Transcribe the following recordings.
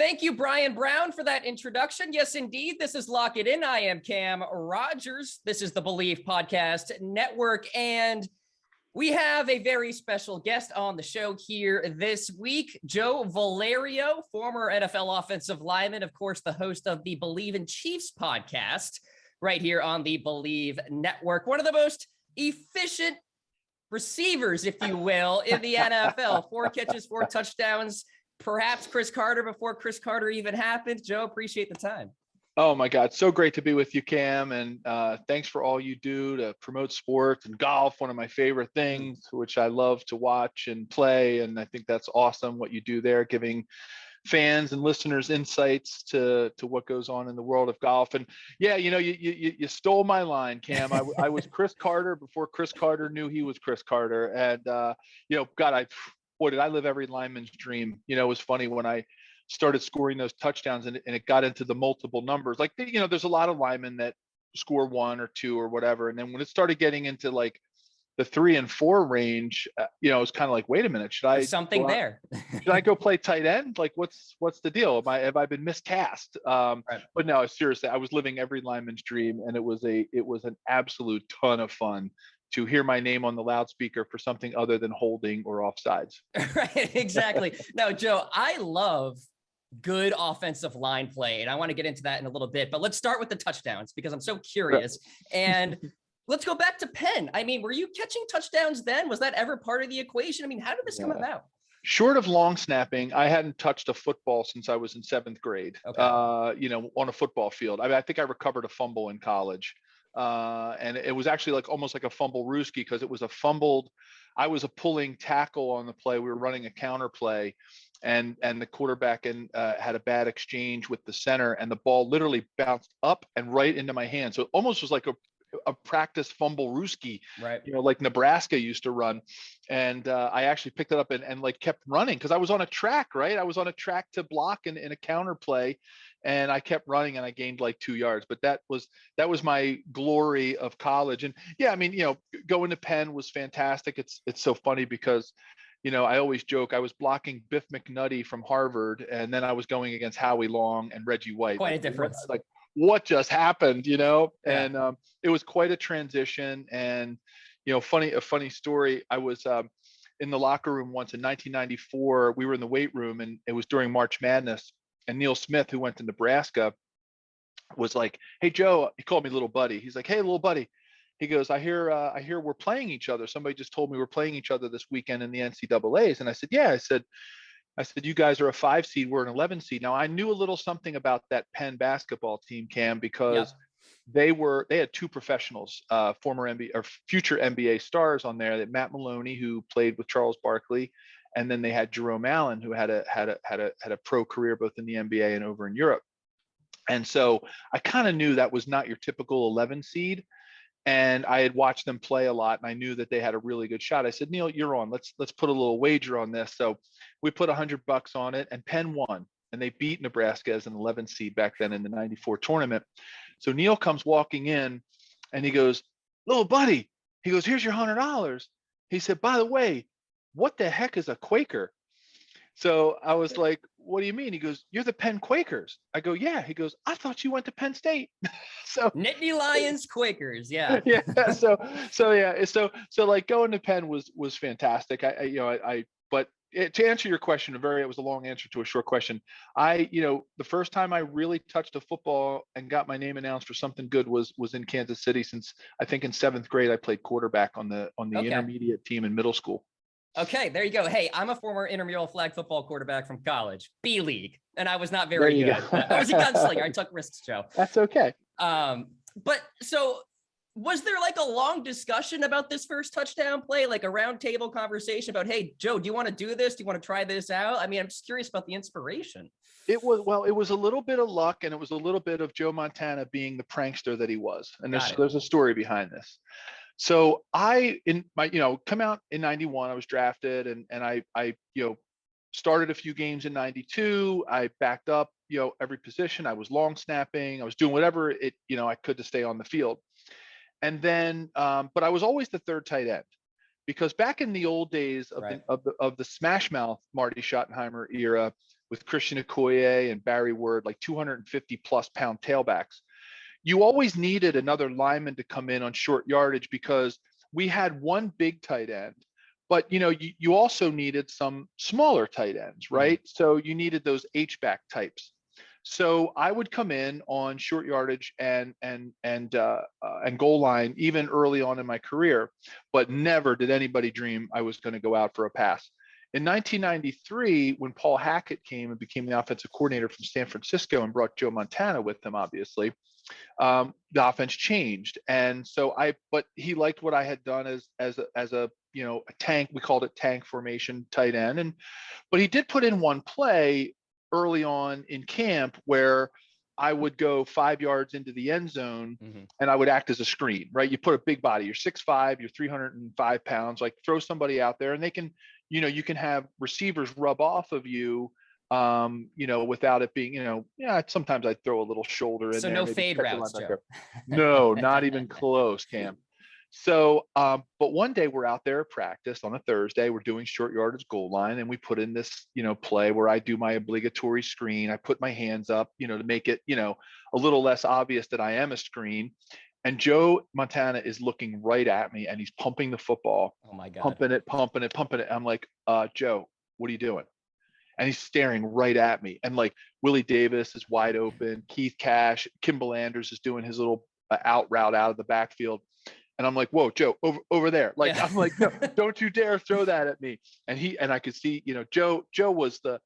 Thank you, Brian Brown, for that introduction. Yes, indeed. This is Lock It In. I am Cam Rogers. This is the Believe Podcast Network. And we have a very special guest on the show here this week, Joe Valerio, former NFL offensive lineman, of course, the host of the Believe in Chiefs podcast right here on the Believe Network. One of the most efficient receivers, if you will, in the NFL. 4 catches, 4 touchdowns. Perhaps Chris Carter before Chris Carter even happened. Joe, appreciate the time. Oh my God, so great to be with you, Cam, and thanks for all you do to promote sports and golf, one of my favorite things, which I love to watch and play, and I think that's awesome what you do there, giving fans and listeners insights to what goes on in the world of golf. And yeah, you stole my line, Cam. I was Chris Carter before Chris Carter knew he was Chris Carter, and God, boy, did I live every lineman's dream. It was funny when I started scoring those touchdowns and it got into the multiple numbers. Like, there's a lot of linemen that score 1 or 2 or whatever. And then when it started getting into like the 3 and 4 range, it was kind of like, wait a minute, should I go play tight end? Like, what's the deal? Have I been miscast? Right. But no, seriously, I was living every lineman's dream, and it was an absolute ton of fun to hear my name on the loudspeaker for something other than holding or offsides. Right, exactly. Now, Joe, I love good offensive line play, and I want to get into that in a little bit, but let's start with the touchdowns because I'm so curious. Right. And let's go back to Penn. I mean, were you catching touchdowns then? Was that ever part of the equation? I mean, how did this come about? Short of long snapping, I hadn't touched a football since I was in 7th grade, okay. On a football field. I think I recovered a fumble in college. And it was actually almost like a fumble rooski because it was I was a pulling tackle on the play. We were running a counter play, and the quarterback had a bad exchange with the center, and the ball literally bounced up and right into my hand. So it almost was like a practice fumble rooski, right? Like Nebraska used to run. And I actually picked it up and kept running because I was on a track, right? I was on a track to block in a counter play. And I kept running and I gained 2 yards, but that was my glory of college. And yeah, I mean, going to Penn was fantastic. It's so funny because, I always joke I was blocking Biff McNutty from Harvard, and then I was going against Howie Long and Reggie White. Quite a difference. What just happened, Yeah. And it was quite a transition. And, a funny story. I was in the locker room once in 1994. We were in the weight room, and it was during March Madness. And Neil Smith, who went to Nebraska, was like, "Hey, Joe," he called me little buddy. He's like, "Hey, little buddy." He goes, I hear we're playing each other. Somebody just told me we're playing each other this weekend in the NCAAs. And I said, yeah. I said, you guys are a 5 seed. We're an 11 seed. Now, I knew a little something about that Penn basketball team, Cam, because they had 2 professionals, former NBA or future NBA stars on there. That Matt Maloney, who played with Charles Barkley, and then they had Jerome Allen, who had a pro career both in the NBA and over in Europe. And so I kind of knew that was not your typical 11 seed. And I had watched them play a lot, and I knew that they had a really good shot. I said, Neil, you're on. Let's put a little wager on this. So we put $100 on it, and Penn won. And they beat Nebraska as an 11 seed back then in the 94 tournament. So Neil comes walking in, and he goes, little buddy, he goes, here's your $100. He said, by the way, what the heck is a Quaker? So I was like, what do you mean? He goes, you're the Penn Quakers. I go, yeah. He goes, I thought you went to Penn State. So Nittany Lions Quakers. Yeah. Yeah. So going to Penn was fantastic. But to answer your question, it was a long answer to a short question. The first time I really touched a football and got my name announced for something good was in Kansas City. Since I think in 7th grade, I played quarterback on the intermediate team in middle school. Okay, there you go. Hey, I'm a former intramural flag football quarterback from college, B League, and I was not very good. I was a gunslinger. I took risks, Joe. That's okay. But so was there a long discussion about this first touchdown play, like a round table conversation about, hey, Joe, do you want to do this? Do you want to try this out? I mean, I'm just curious about the inspiration. It was a little bit of luck, and it was a little bit of Joe Montana being the prankster that he was. And there's a story behind this. So I come out in 91, I was drafted, and I started a few games in 92. I backed up, every position. I was long snapping. I was doing whatever I could to stay on the field. And then, but I was always the third tight end, because back in the old days of the Smash Mouth Marty Schottenheimer era with Christian Okoye and Barry Word, like 250 plus pound tailbacks. You always needed another lineman to come in on short yardage because we had one big tight end, but you also needed some smaller tight ends, right? So you needed those H-back types. So I would come in on short yardage and goal line even early on in my career, but never did anybody dream I was going to go out for a pass. In 1993, when Paul Hackett came and became the offensive coordinator from San Francisco and brought Joe Montana with him, obviously, the offense changed. And so but he liked what I had done as a a tank. We called it tank formation tight end. But he did put in one play early on in camp where I would go 5 yards into the end zone and I would act as a screen, right? You put a big body, you're 6'5", you're 305 pounds, like throw somebody out there and they can, you can have receivers rub off of you, without it being, sometimes I'd throw a little shoulder in so there. No fade routes, Joe. No, not even close, Cam. So, but one day we're out there at practice on a Thursday, we're doing short yardage goal line and we put in this, play where I do my obligatory screen. I put my hands up, to make it, a little less obvious that I am a screen. And Joe Montana is looking right at me and he's pumping the football. Oh my God. Pumping it. I'm like, Joe, what are you doing? And he's staring right at me. And like Willie Davis is wide open. Keith Cash, Kimball Anders is doing his little out route out of the backfield. And I'm like, whoa, Joe, over there. Like, yeah. I'm like, no, don't you dare throw that at me. And I could see, Joe was the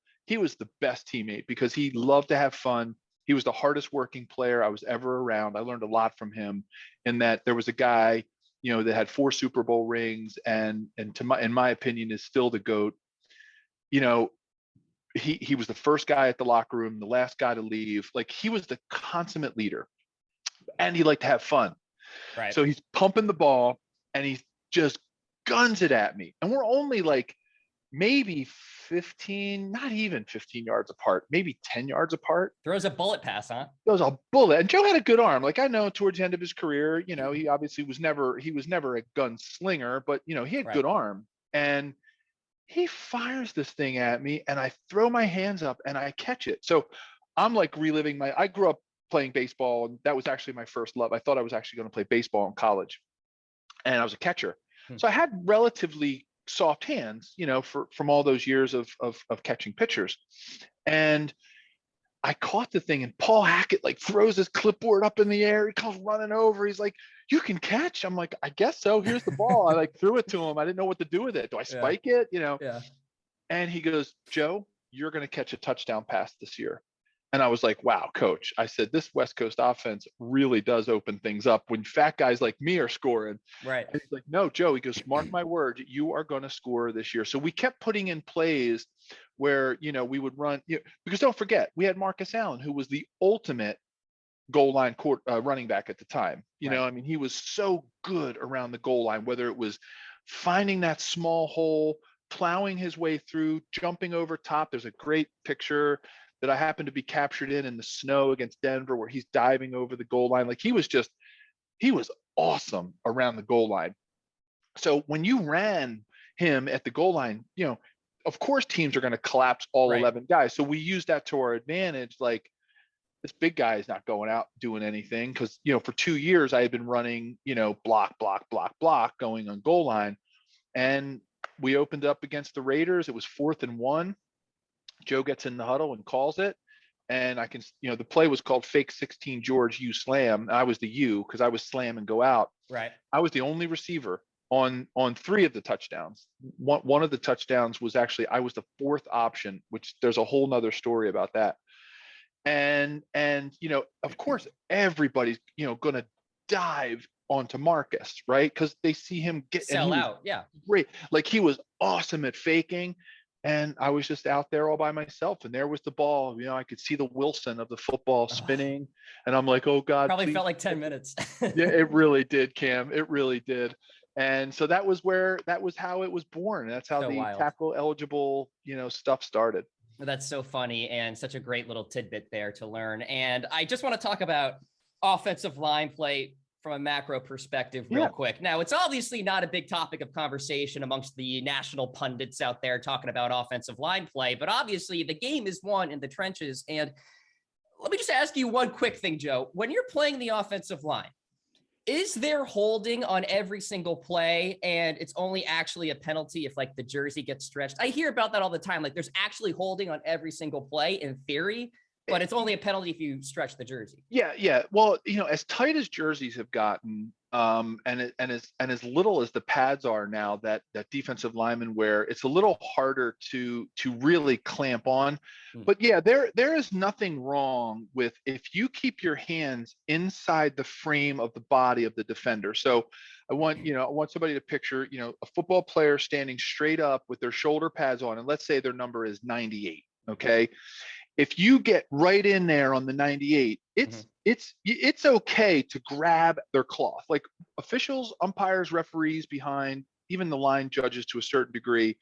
best teammate because he loved to have fun. He was the hardest working player I was ever around. I learned a lot from him in that there was a guy, that had 4 Super Bowl rings and in my opinion is still the GOAT. He was the first guy at the locker room, the last guy to leave. Like he was the consummate leader and he liked to have fun. Right. So he's pumping the ball and he just guns it at me. And we're only like maybe 15, not even 15 yards apart, maybe 10 yards apart. Throws a bullet pass, huh? Throws a bullet. And Joe had a good arm. Like I know towards the end of his career, he obviously was never a gunslinger, but he had good arm. And he fires this thing at me and I throw my hands up and I catch it. So I'm like reliving I grew up playing baseball and that was actually my first love. I thought I was actually going to play baseball in college and I was a catcher. So I had relatively soft hands, from all those years of catching pitchers. And I caught the thing and Paul Hackett like throws his clipboard up in the air. He comes running over. He's like, you can catch. I'm like, I guess so. Here's the ball. I like threw it to him. I didn't know what to do with it. Do I spike it? Yeah. And he goes, Joe, you're going to catch a touchdown pass this year. And I was like, wow, coach. I said, this West Coast offense really does open things up when fat guys like me are scoring. Right. And he's like, no, Joe, he goes, mark my word, you are going to score this year. So we kept putting in plays where, we would run, because don't forget, we had Marcus Allen, who was the ultimate goal line running back at the time. He was so good around the goal line, whether it was finding that small hole, plowing his way through, jumping over top. There's a great picture that I happened to be captured in the snow against Denver where he's diving over the goal line. Like he was awesome around the goal line. So when you ran him at the goal line, of course teams are going to collapse all 11 guys. So we used that to our advantage. Like this big guy is not going out doing anything because, for 2 years I had been running, block going on goal line. And we opened up against the Raiders. It was 4th and 1. Joe gets in the huddle and calls it. And I can, the play was called fake 16 George U slam. I was the U because I was slam and go out. Right. I was the only receiver on 3 of the touchdowns. One of the touchdowns was actually, I was the 4th option, which there's a whole nother story about that. And, of course, everybody's, going to dive onto Marcus, right? Because they see him sell out. Yeah. Great. Like he was awesome at faking. And I was just out there all by myself. And there was the ball. I could see the Wilson of the football spinning. And I'm like, oh, God. Probably felt like 10 minutes. Yeah, it really did, Cam. It really did. And so that was how it was born. That's how tackle eligible, stuff started. That's so funny and such a great little tidbit there to learn. And I just want to talk about offensive line play from a macro perspective real Yeah. quick. Now, it's obviously not a big topic of conversation amongst the national pundits out there talking about offensive line play, but obviously the game is won in the trenches. And let me just ask you one quick thing, Joe. When you're playing the offensive line, is there holding on every single play and it's only actually a penalty if like the jersey gets stretched? I hear about that all the time. Like there's actually holding on every single play in theory, but it's only a penalty if you stretch the jersey. Yeah. Well, as tight as jerseys have gotten, and as little as the pads are now that defensive linemen wear, it's a little harder to really clamp on. But yeah, there is nothing wrong with if you keep your hands inside the frame of the body of the defender. So I want somebody to picture, a football player standing straight up with their shoulder pads on, and let's say their number is 98. Okay. If you get right in there on the 98, it's okay to grab their cloth. Like officials, umpires, referees behind, even the line judges to a certain degree,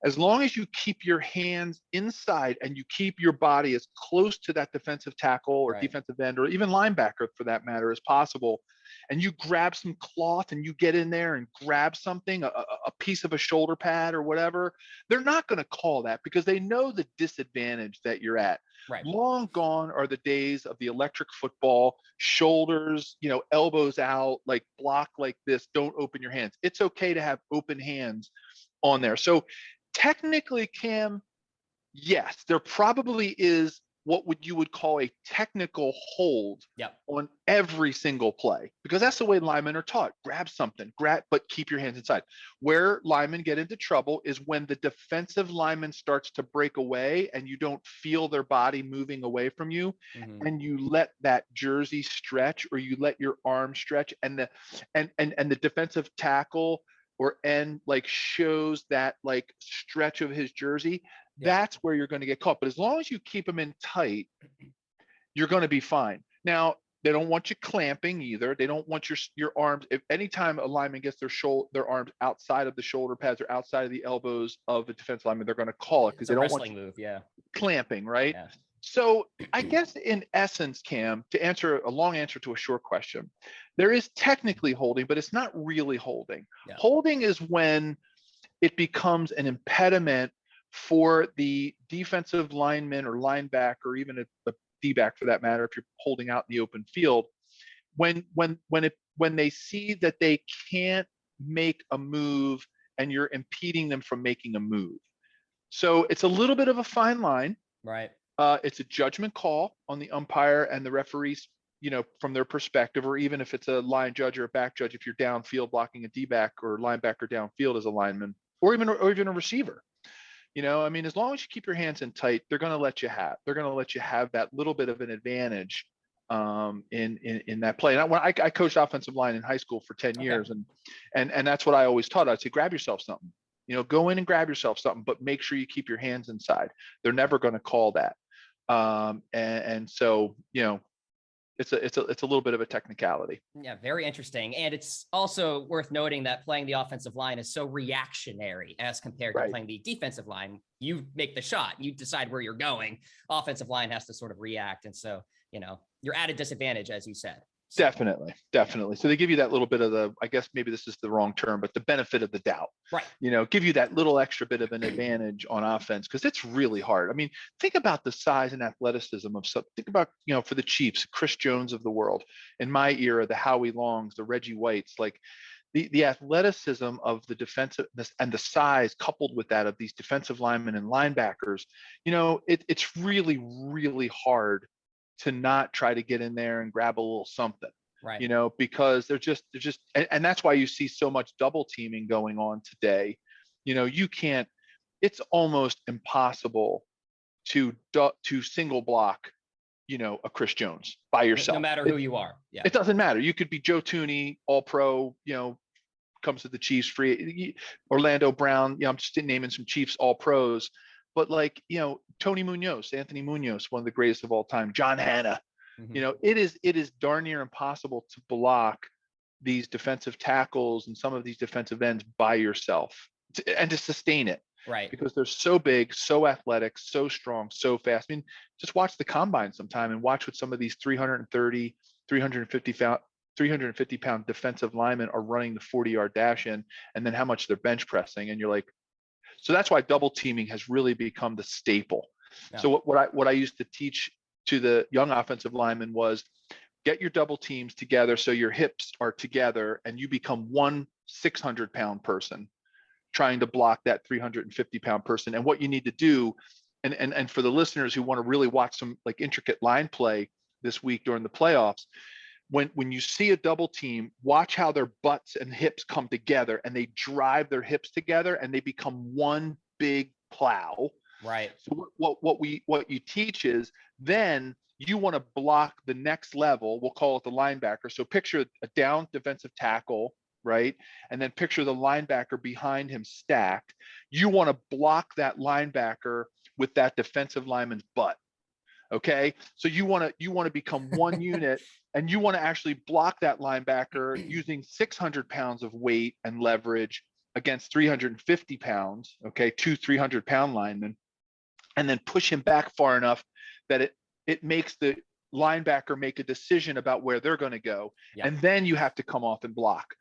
as long as you keep your hands inside and you keep your body as close to that defensive tackle or defensive end or even linebacker for that matter as possible, and you grab some cloth and you get in there and grab something, a piece of a shoulder pad or whatever, they're not going to call that because they know the disadvantage that you're at. Right. Long gone are the days of the electric football, shoulders, elbows out, like block like this, don't open your hands. It's okay to have open hands on there. So technically, Cam, yes, there probably is what you would call a technical hold on every single play, because that's the way linemen are taught. Grab something, but keep your hands inside. Where linemen get into trouble is when the defensive lineman starts to break away and you don't feel their body moving away from you, and you let that jersey stretch or you let your arm stretch, and the defensive tackle or end like shows that like stretch of his jersey. That's where you're going to get caught. But as long as you keep them in tight, you're going to be fine. Now, they don't want you clamping either. They don't want your arms. If anytime a lineman gets their arms outside of the shoulder pads or outside of the elbows of the defensive lineman, they're going to call it because they don't want you clamping, right? Yeah. So I guess in essence, Cam, to answer a long answer to a short question, there is technically holding, but it's not really holding. Yeah. Holding is when it becomes an impediment for the defensive lineman or linebacker, or even a D-back for that matter, if you're holding out in the open field, when they see that they can't make a move and you're impeding them from making a move. So it's a little bit of a fine line. Right. It's a judgment call on the umpire and the referees, from their perspective, or even if it's a line judge or a back judge, if you're downfield blocking a D-back or linebacker downfield as a lineman, or even a receiver. As long as you keep your hands in tight, they're going to let you have that little bit of an advantage in that play. And when I coached offensive line in high school for 10 years, and that's what I always taught. I'd say, grab yourself something, go in and grab yourself something, but make sure you keep your hands inside. They're never going to call that. And so, it's a little bit of a technicality. Yeah, very interesting. And it's also worth noting that playing the offensive line is so reactionary as compared to playing the defensive line. You make the shot, you decide where you're going. Offensive line has to sort of react. And so, you're at a disadvantage, as you said. So, Definitely. So they give you that little bit of I guess maybe this is the wrong term, but the benefit of the doubt, right? Give you that little extra bit of an advantage on offense, because it's really hard. I mean, think about the size and athleticism of think about, for the Chiefs, Chris Jones of the world, in my era, the Howie Longs, the Reggie Whites, like the athleticism of the defensiveness and the size coupled with that of these defensive linemen and linebackers, it's really, really hard to not try to get in there and grab a little something, right? Because they're just, and that's why you see so much double teaming going on today. You can't, it's almost impossible to single block, a Chris Jones by yourself. No matter who you are. Yeah. It doesn't matter. You could be Joe Tooney, all pro, comes to the Chiefs free, Orlando Brown, I'm just naming some Chiefs all pros. But like, Anthony Munoz, one of the greatest of all time, John Hanna, it is darn near impossible to block these defensive tackles and some of these defensive ends by yourself and to sustain it. Right. Because they're so big, so athletic, so strong, so fast. I mean, just watch the combine sometime and watch what some of these 330, 350 350-pound defensive linemen are running the 40-yard dash in, and then how much they're bench pressing. And you're like, so that's why double teaming has really become the staple. Yeah. So what I used to teach to the young offensive linemen was get your double teams together so your hips are together and you become one 600-pound person trying to block that 350-pound person. And what you need to do, and for the listeners who want to really watch some like intricate line play this week during the playoffs, when you see a double team, watch how their butts and hips come together and they drive their hips together and they become one big plow. Right. So what you teach is then you want to block the next level. We'll call it the linebacker. So picture a down defensive tackle, right? And then picture the linebacker behind him stacked. You want to block that linebacker with that defensive lineman's butt. Okay. So you want to become one unit, and you want to actually block that linebacker using 600 pounds of weight and leverage against 350 pounds. Okay. 300-pound linemen, and then push him back far enough that it makes the linebacker make a decision about where they're going to go. Yeah. And then you have to come off and block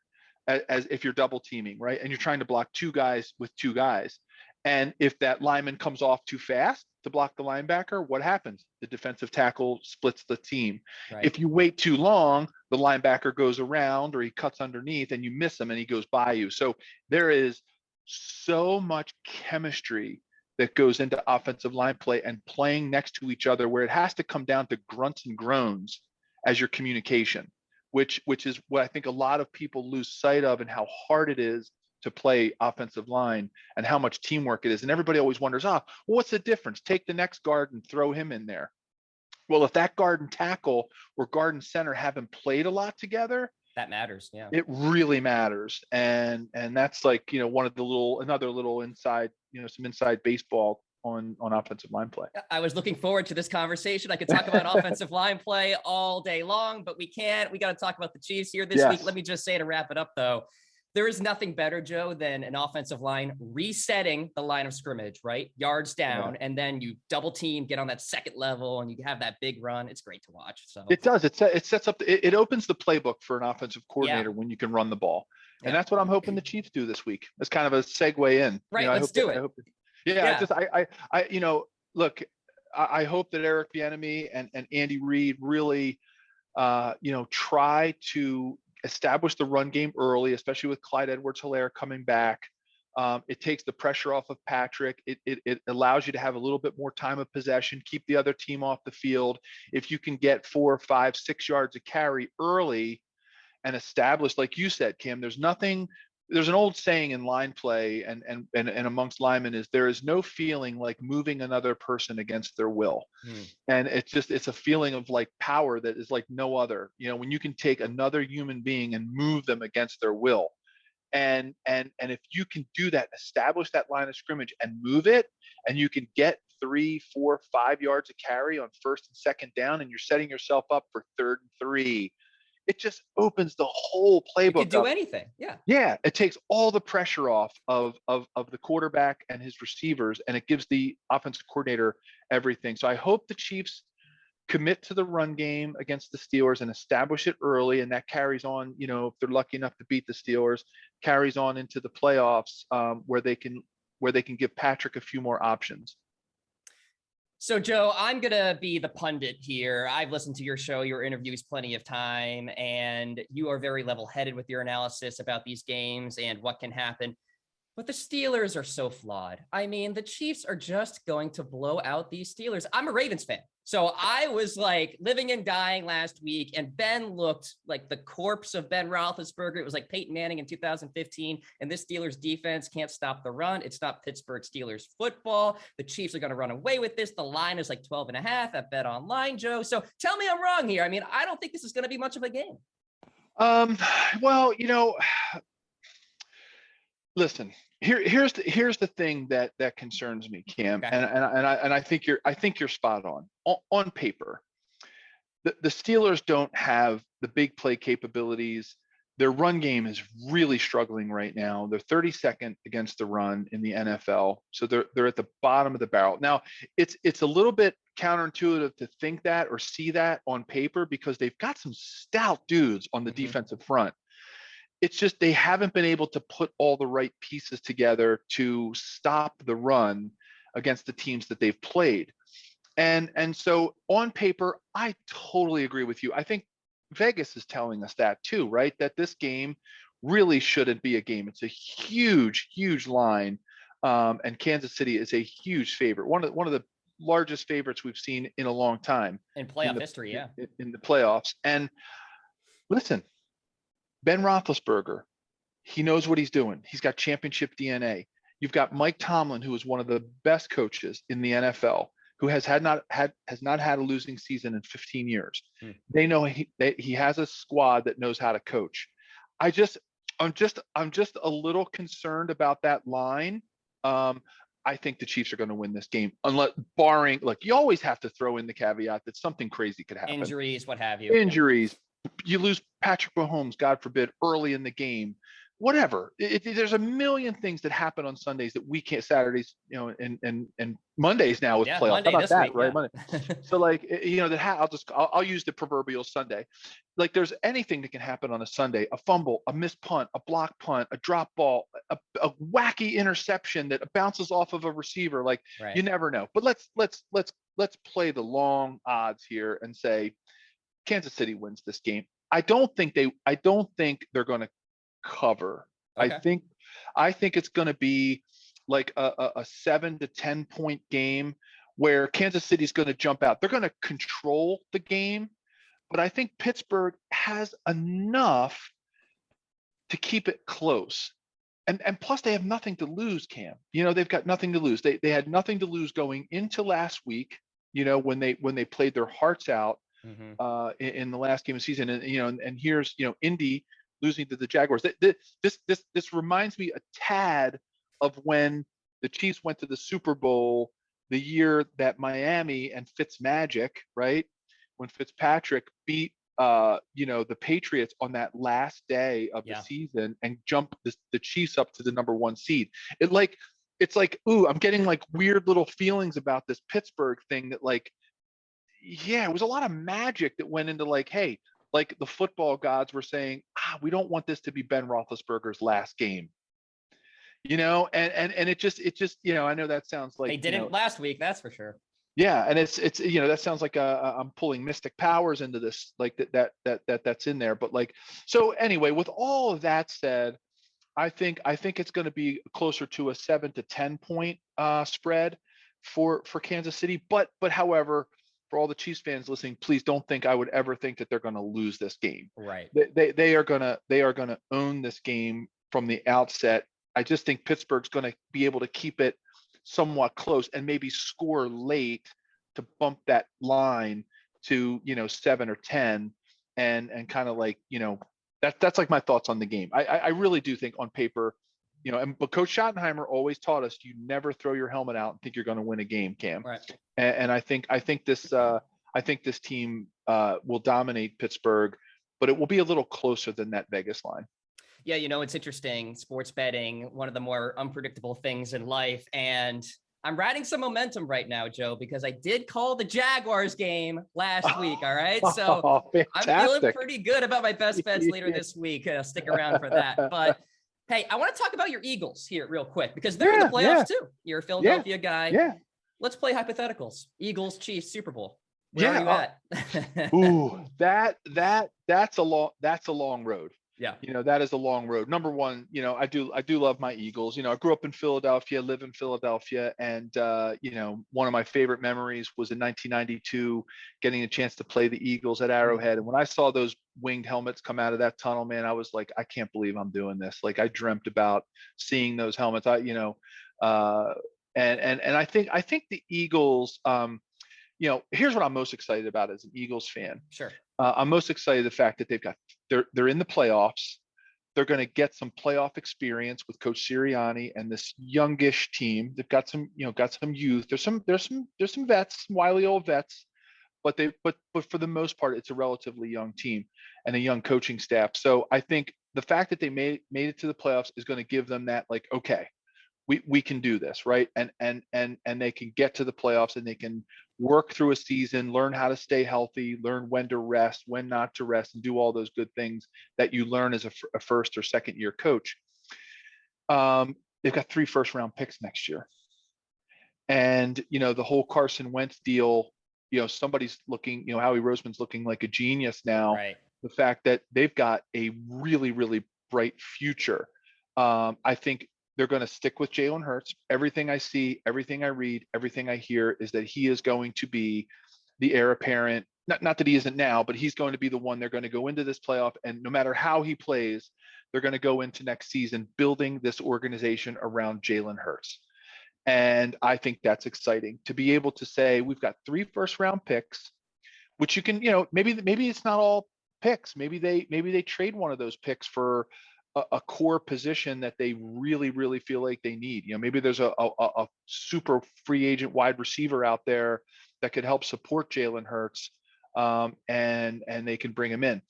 as if you're double teaming, right? And you're trying to block two guys with two guys. And if that lineman comes off too fast to block the linebacker, what happens? The defensive tackle splits the team. Right. If you wait too long, the linebacker goes around or he cuts underneath and you miss him and he goes by you. So there is so much chemistry that goes into offensive line play and playing next to each other, where it has to come down to grunts and groans as your communication, which is what I think a lot of people lose sight of, and how hard it is to play offensive line and how much teamwork it is. And everybody always wonders, well, what's the difference? Take the next guard and throw him in there. Well, if that guard and tackle or guard and center haven't played a lot together, that matters. Yeah, it really matters. And that's like, one of the another little inside, some inside baseball on offensive line play. I was looking forward to this conversation. I could talk about offensive line play all day long, but we can't. We got to talk about the Chiefs here this week. Let me just say, to wrap it up though, there is nothing better, Joe, than an offensive line resetting the line of scrimmage, right? Yards down, and then you double team, get on that second level, and you have that big run. It's great to watch. So it does. It sets up. It opens the playbook for an offensive coordinator when you can run the ball, and that's what I'm hoping the Chiefs do this week. It's kind of a segue in. Right. Let's do it. Look, I hope that Eric Bieniemy and Andy Reid really, try to establish the run game early, especially with Clyde Edwards-Helaire coming back. It takes the pressure off of Patrick. It allows you to have a little bit more time of possession, keep the other team off the field. If you can get 4, 5, 6 yards of carry early and establish, like you said, Kim, there's an old saying in line play and amongst linemen is there is no feeling like moving another person against their will. And it's a feeling of like power that is like no other, when you can take another human being and move them against their will. And if you can do that, establish that line of scrimmage and move it, and you can get 3, 4, 5 yards of carry on first and second down, and you're setting yourself up for 3rd and 3. It just opens the whole playbook. You can do anything. Yeah. Yeah. It takes all the pressure off of the quarterback and his receivers, and it gives the offensive coordinator everything. So I hope the Chiefs commit to the run game against the Steelers and establish it early. And that carries on, if they're lucky enough to beat the Steelers, carries on into the playoffs, where they can give Patrick a few more options. So, Joe, I'm going to be the pundit here. I've listened to your show, your interviews plenty of time, and you are very level-headed with your analysis about these games and what can happen. But the Steelers are so flawed. I mean, the Chiefs are just going to blow out these Steelers. I'm a Ravens fan. So I was like living and dying last week, and Ben looked like the corpse of Ben Roethlisberger. It was like Peyton Manning in 2015, and this Steelers defense can't stop the run. It's not Pittsburgh Steelers football. The Chiefs are going to run away with this. The line is like 12.5 at Bet Online, Joe. So tell me I'm wrong here. I mean, I don't think this is going to be much of a game. Well, listen, here's the thing that concerns me, Cam, okay. and I think you're spot on. On paper, the Steelers don't have the big play capabilities Their run game is really struggling right now. They're 32nd against the run in the NFL. So they're at the bottom of the barrel. Now, it's a little bit counterintuitive to think that or see that on paper because they've got some stout dudes on the defensive front. It's just they haven't been able to put all the right pieces together to stop the run against the teams that they've played. And so on paper, I totally agree with you. I think Vegas is telling us that too, right? That this game really shouldn't be a game. It's a huge, huge line, and Kansas City is a huge favorite. One of the largest favorites we've seen in a long time in playoff history. Yeah, in the playoffs. And listen, Ben Roethlisberger, he knows what he's doing. He's got championship DNA. You've got Mike Tomlin, who is one of the best coaches in the NFL, who has not had a losing season in 15 years. They know he has a squad that knows how to coach. I'm just a little concerned about that line. I think the Chiefs are going to win this game, unless barring, like, you always have to throw in the caveat that something crazy could happen. Injuries, what have you. Injuries. You lose Patrick Mahomes, God forbid, early in the game. Whatever. There's a million things that happen on Sundays that we can't. Saturdays, and Mondays now with playoffs. Monday How about that, week, right? Monday. So like, I'll use the proverbial Sunday. Like, there's anything that can happen on a Sunday: a fumble, a missed punt, a block punt, a drop ball, a wacky interception that bounces off of a receiver. Like, you never know. But let's play the long odds here and say Kansas City wins this game. I don't think they're going to cover. Okay. I think it's going to be like a 7 to 10 point game where Kansas City is going to jump out. They're going to control the game, but I think Pittsburgh has enough to keep it close. And plus they have nothing to lose, Cam. They've got nothing to lose. They had nothing to lose going into last week, when they played their hearts out in the last game of the season. And here's, Indy losing to the Jaguars. This reminds me a tad of when the Chiefs went to the Super Bowl the year that Miami and Fitzmagic, right? When Fitzpatrick beat the Patriots on that last day of the season and jumped the Chiefs up to the number 1 seed. It's like, ooh, I'm getting like weird little feelings about this Pittsburgh thing that, like, it was a lot of magic that went into, like, hey, like the football gods were saying, we don't want this to be Ben Roethlisberger's last game, and it just, I know that sounds like they didn't last week, that's for sure. Yeah, and it's that sounds like I'm pulling mystic powers into this, like that's in there. But like, so anyway, with all of that said, I think it's going to be closer to a 7 to 10 point spread for Kansas City. But however, for all the Chiefs fans listening, please don't think I would ever think that they're going to lose this game. Right. They are gonna own this game from the outset. I just think Pittsburgh's going to be able to keep it somewhat close and maybe score late to bump that line to 7 or 10, and kind of like, that's like my thoughts on the game. I really do think on paper, but Coach Schottenheimer always taught us you never throw your helmet out and think you're going to win a game, Cam. Right. And I think this team will dominate Pittsburgh, but it will be a little closer than that Vegas line. Yeah, it's interesting. Sports betting, one of the more unpredictable things in life. And I'm riding some momentum right now, Joe, because I did call the Jaguars game last week. All right. So I'm feeling pretty good about my best bets later this week. Stick around for that. But hey, I want to talk about your Eagles here real quick, because they're in the playoffs too. You're a Philadelphia guy. Yeah. Let's play hypotheticals. Eagles, Chiefs, Super Bowl. Where are you at? Ooh, that's a long road. Yeah. That is a long road. Number one, I do love my Eagles. I grew up in Philadelphia, live in Philadelphia. And, one of my favorite memories was in 1992, getting a chance to play the Eagles at Arrowhead. And when I saw those winged helmets come out of that tunnel, man, I was like, I can't believe I'm doing this. Like, I dreamt about seeing those helmets. And I think the Eagles, here's what I'm most excited about as an Eagles fan. Sure. I'm most excited the fact that they're in the playoffs. They're going to get some playoff experience with Coach Sirianni and this youngish team. They've got some youth. There's some vets, wily old vets, but for the most part, it's a relatively young team and a young coaching staff. So I think the fact that they made it to the playoffs is going to give them that, like, okay, we can do this, right? And they can get to the playoffs, and they can work through a season, learn how to stay healthy, learn when to rest, when not to rest, and do all those good things that you learn as a first or second year coach. They've got 3 first-round picks next year. And, the whole Carson Wentz deal, somebody's looking, Howie Roseman's looking like a genius now. Right. The fact that they've got a really, really bright future. I think they're going to stick with Jalen Hurts. Everything I see, everything I read, everything I hear is that he is going to be the heir apparent. Not that he isn't now, but he's going to be the one. They're going to go into this playoff, and no matter how he plays, they're going to go into next season building this organization around Jalen Hurts. And I think that's exciting to be able to say we've got 3 first-round picks, which you can, maybe it's not all picks. Maybe they trade one of those picks for a core position that they really, really feel like they need. Maybe there's a super free agent wide receiver out there that could help support Jalen Hurts, and they can bring him in.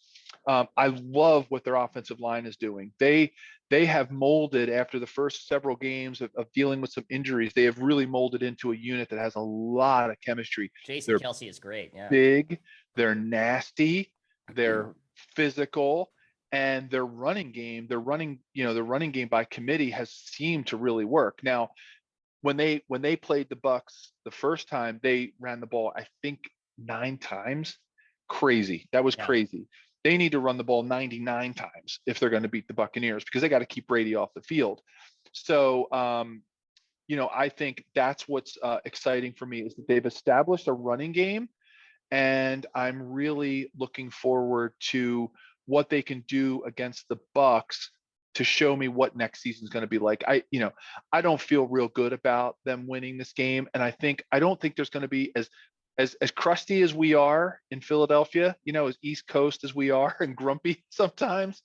I love what their offensive line is doing. They have molded, after the first several games of dealing with some injuries, they have really molded into a unit that has a lot of chemistry. Jason Kelce is great. Yeah. Big, they're nasty, they're physical, and their running game, the running game by committee has seemed to really work. Now, when they played the Bucs the first time, they ran the ball, I think, 9 times. Crazy. That was crazy. They need to run the ball 99 times if they're going to beat the Buccaneers, because they got to keep Brady off the field. So, I think that's what's exciting for me, is that they've established a running game, and I'm really looking forward to what they can do against the Bucs to show me what next season is going to be like. I don't feel real good about them winning this game, and I don't think there's going to be as crusty as we are in Philadelphia, as East Coast as we are, and grumpy sometimes.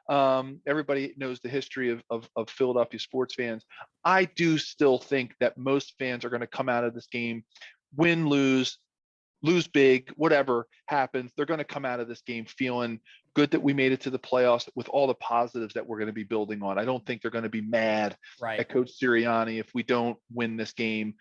Everybody knows the history of Philadelphia sports fans. I do still think that most fans are going to come out of this game, win, lose big, whatever happens, they're going to come out of this game feeling good that we made it to the playoffs with all the positives that we're going to be building on. I don't think they're going to be mad at Coach Sirianni if we don't win this game.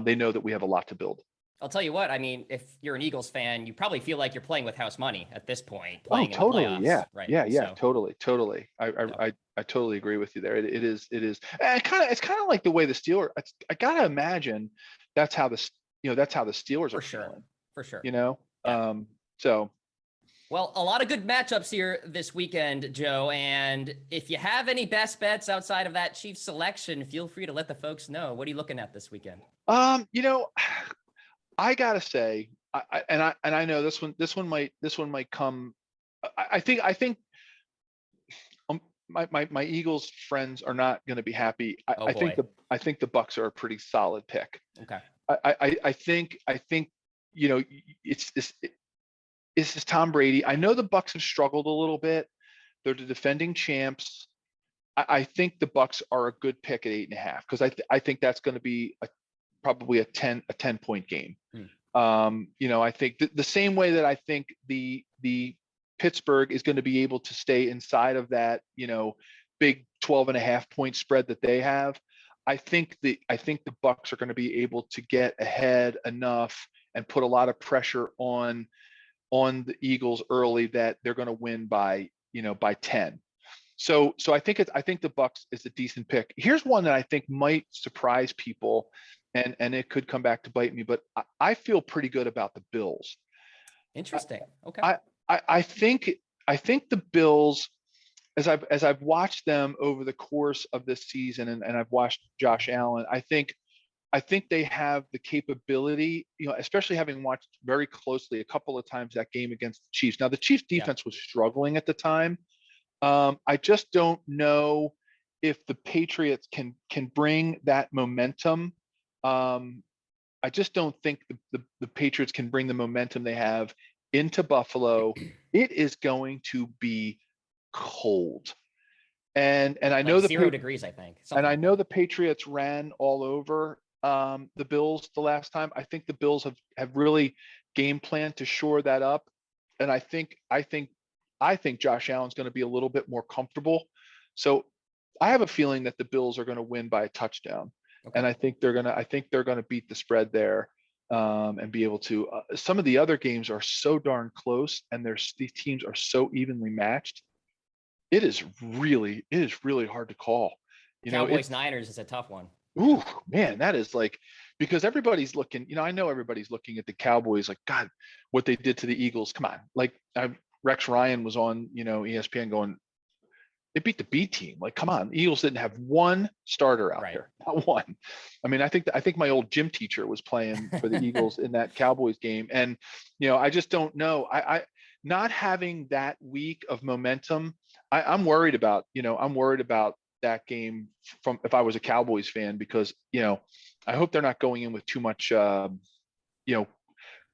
They know that we have a lot to build. I'll tell you what, I mean, if you're an Eagles fan, you probably feel like you're playing with house money at this point. Oh, totally. In the playoffs, Yeah. right? Yeah. Totally. I totally agree with you there. It is. And it's kind of like the way the Steelers, I got to imagine that's how the Steelers are feeling. For sure. So. Well, a lot of good matchups here this weekend, Joe. And if you have any best bets outside of that Chiefs selection, feel free to let the folks know. What are you looking at this weekend? I gotta say, I know this one might come. I think my Eagles friends are not going to be happy. I think the Bucs are a pretty solid pick. Okay. I think it's this Tom Brady. I know the Bucs have struggled a little bit. They're the defending champs. I think the Bucs are a good pick at 8.5, because I think that's going to be probably a 10-point game. I think the same way that I think the Pittsburgh is going to be able to stay inside of that, big 12.5-point spread that they have. I think the Bucs are going to be able to get ahead enough and put a lot of pressure on the Eagles early that they're going to win by 10. So I think the Bucs is a decent pick. Here's one that I think might surprise people, and it could come back to bite me, but I feel pretty good about the Bills. Interesting. Okay. I think the Bills, as I've watched them over the course of this season, and I've watched Josh Allen, I think they have the capability, especially having watched very closely a couple of times that game against the Chiefs. Now, the Chiefs defense was struggling at the time. I just don't know if the Patriots can bring that momentum. I just don't think the Patriots can bring the momentum they have into Buffalo. It is going to be cold. And I know the 0 degrees, I think. And I know the Patriots ran all over the Bills the last time. I think the Bills have really game planned to shore that up. And I think I think Josh Allen's going to be a little bit more comfortable. So I have a feeling that the Bills are going to win by a touchdown. Okay. And I think they're going to beat the spread there, and be able to. Some of the other games are so darn close, and these teams are so evenly matched. It is really hard to call. Cowboys Niners is a tough one. Ooh, man, that is like, because everybody's looking. I know everybody's looking at the Cowboys like, God, what they did to the Eagles. Come on, like Rex Ryan was on ESPN going, they beat the B team. Like, come on, the Eagles didn't have one starter out there, not one. I mean, I think my old gym teacher was playing for the Eagles in that Cowboys game, and I just don't know. I not having that week of momentum, I'm worried about. I'm worried about that game from if I was a Cowboys fan, because I hope they're not going in with too much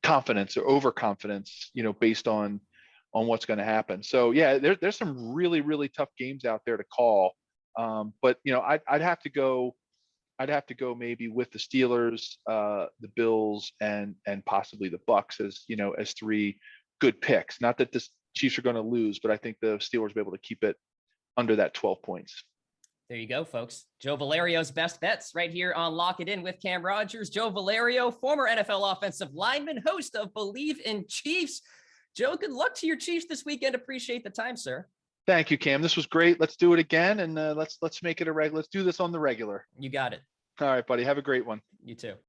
confidence or overconfidence, based on what's going to happen. So yeah, there's some really tough games out there to call. But I'd have to go maybe with the Steelers, the Bills, and possibly the Bucks as three good picks. Not that the Chiefs are going to lose, but I think the Steelers will be able to keep it under that 12 points. There you go, folks. Joe Valerio's best bets right here on Lock It In with Cam Rogers. Joe Valerio, former NFL offensive lineman, host of Believe in Chiefs. Joe, good luck to your Chiefs this weekend. Appreciate the time, sir. Thank you, Cam. This was great. Let's do it again, and let's make it a regular. Let's do this on the regular. You got it. All right, buddy. Have a great one. You too.